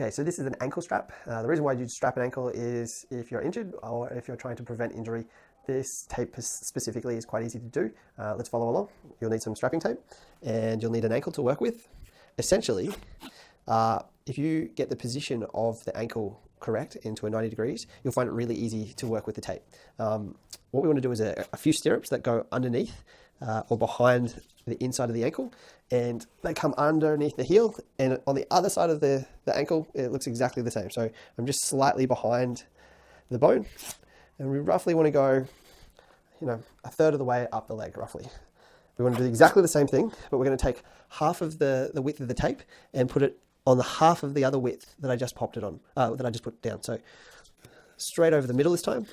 Okay, so this is an ankle strap. The reason why you strap an ankle is if you're injured or if you're trying to prevent injury. This tape specifically is quite easy to do. Let's follow along. You'll need some strapping tape and you'll need an ankle to work with. Essentially, if you get the position of the ankle correct into a 90 degrees, you'll find it really easy to work with the tape. What we want to do is a few stirrups that go underneath or behind the inside of the ankle, and they come underneath the heel, and on the other side of the ankle, it looks exactly the same. So I'm just slightly behind the bone, and we roughly want to go, a third of the way up the leg, roughly. We want to do exactly the same thing, but we're going to take half of the width of the tape and put it on the half of the other width that I just popped it on, that I just put down. So straight over the middle this time.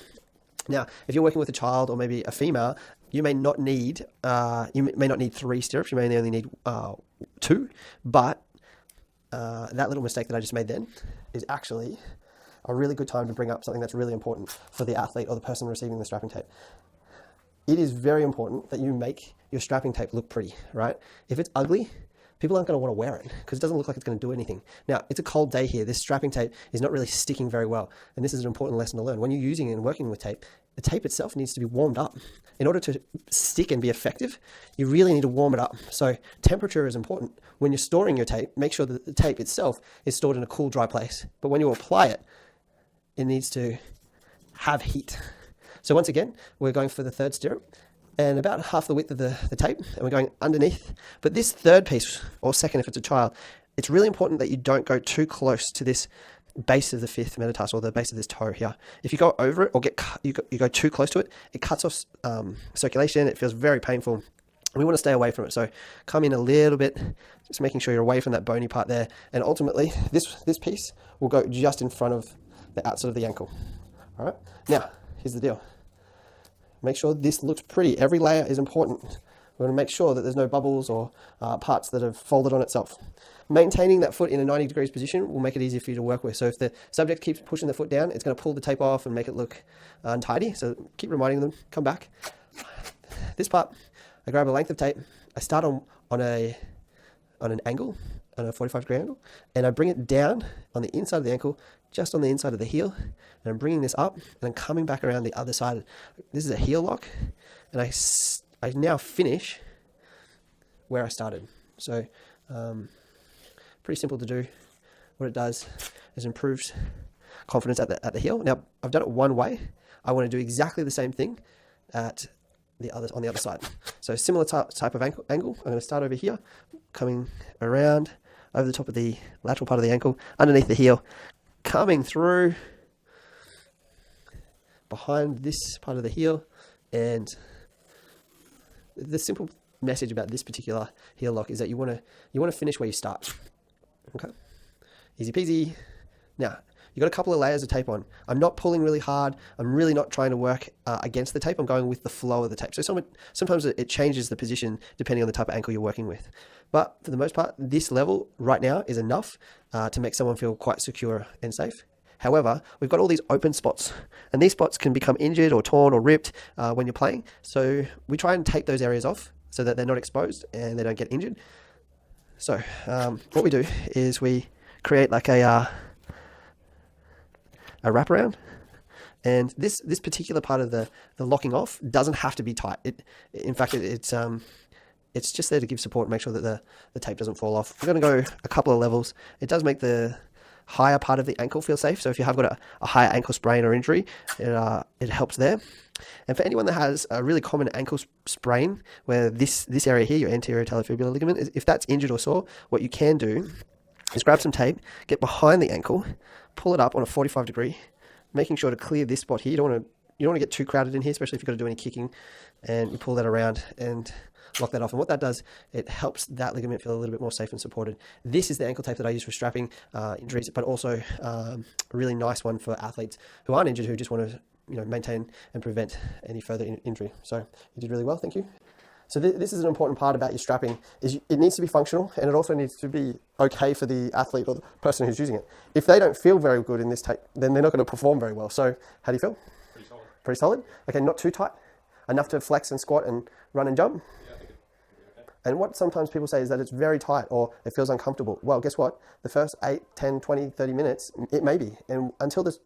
Now, if you're working with a child or maybe a female, you may not need 3 stirrups. You may only need 2. But that little mistake that I just made then is actually a really good time to bring up something that's really important for the athlete or the person receiving the strapping tape. It is very important that you make your strapping tape look pretty, right? If it's ugly, people aren't going to want to wear it because it doesn't look like it's going to do anything. Now, it's a cold day here. This strapping tape is not really sticking very well. And this is an important lesson to learn. When you're using and working with tape, the tape itself needs to be warmed up. In order to stick and be effective, you really need to warm it up. So temperature is important. When you're storing your tape, make sure that the tape itself is stored in a cool, dry place. But when you apply it, it needs to have heat. So once again, we're going for the third stirrup and about half the width of the tape, and we're going underneath. But this third piece, or second if it's a child, it's really important that you don't go too close to this base of the 5th metatarsal, or the base of this toe here. If you go over it or you go too close to it, it cuts off circulation. It feels very painful. We want to stay away from it. So come in a little bit, just making sure you're away from that bony part there. And ultimately, this piece will go just in front of the outside of the ankle. All right. Now, here's the deal. Make sure this looks pretty. Every layer is important. We want to make sure that there's no bubbles or parts that have folded on itself. Maintaining that foot in a 90 degrees position will make it easier for you to work with. So if the subject keeps pushing the foot down, it's going to pull the tape off and make it look untidy. So keep reminding them, come back. This part, I grab a length of tape. I start on an angle, on a 45 degree angle, and I bring it down on the inside of the ankle, just on the inside of the heel, and I'm bringing this up, and I'm coming back around the other side. This is a heel lock, and I now finish where I started. So pretty simple to do. What it does is improves confidence at the heel. Now, I've done it one way. I want to do exactly the same thing on the other side. So similar type of angle. I'm going to start over here, coming around over the top of the lateral part of the ankle, underneath the heel, coming through behind this part of the heel. And the simple message about this particular heel lock is that you want to finish where you start. Okay, easy peasy. Now, you've got a couple of layers of tape on. I'm not pulling really hard. I'm really not trying to work against the tape. I'm going with the flow of the tape. So sometimes it changes the position depending on the type of ankle you're working with. But for the most part, this level right now is enough to make someone feel quite secure and safe. However, we've got all these open spots, and these spots can become injured or torn or ripped when you're playing. So we try and tape those areas off so that they're not exposed and they don't get injured. So what we do is we create like a wraparound, and this particular part of the locking off doesn't have to be tight. In fact, it's just there to give support and make sure that the tape doesn't fall off. We're going to go a couple of levels. It does make the higher part of the ankle feel safe. So if you have got a higher ankle sprain or injury, it helps there. And for anyone that has a really common ankle sprain, where this area here, your anterior talofibular ligament, if that's injured or sore, what you can do is grab some tape, get behind the ankle, pull it up on a 45 degree, making sure to clear this spot here. You don't want to get too crowded in here, especially if you've got to do any kicking, and you pull that around and lock that off. And what that does, it helps that ligament feel a little bit more safe and supported. This is the ankle tape that I use for strapping injuries, but also a really nice one for athletes who aren't injured, who just want to maintain and prevent any further injury. So you did really well, thank you. So this is an important part about your strapping, is it needs to be functional, and it also needs to be okay for the athlete or the person who's using it. If they don't feel very good in this tape, then they're not going to perform very well. So how do you feel? Pretty solid. Pretty solid? Okay, not too tight, enough to flex and squat and run and jump? Yeah, I think it'll be okay. And what sometimes people say is that it's very tight or it feels uncomfortable. Well, guess what? The first 8, 10, 20, 30 minutes, it may be. And until the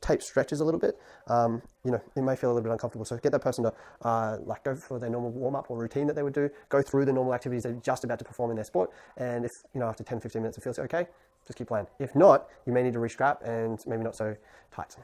tape stretches a little bit, it may feel a little bit uncomfortable. So get that person to go for their normal warm-up or routine that they would do, go through the normal activities they're just about to perform in their sport. And if, after 10, 15 minutes it feels okay, just keep playing. If not, you may need to restrap and maybe not so tight.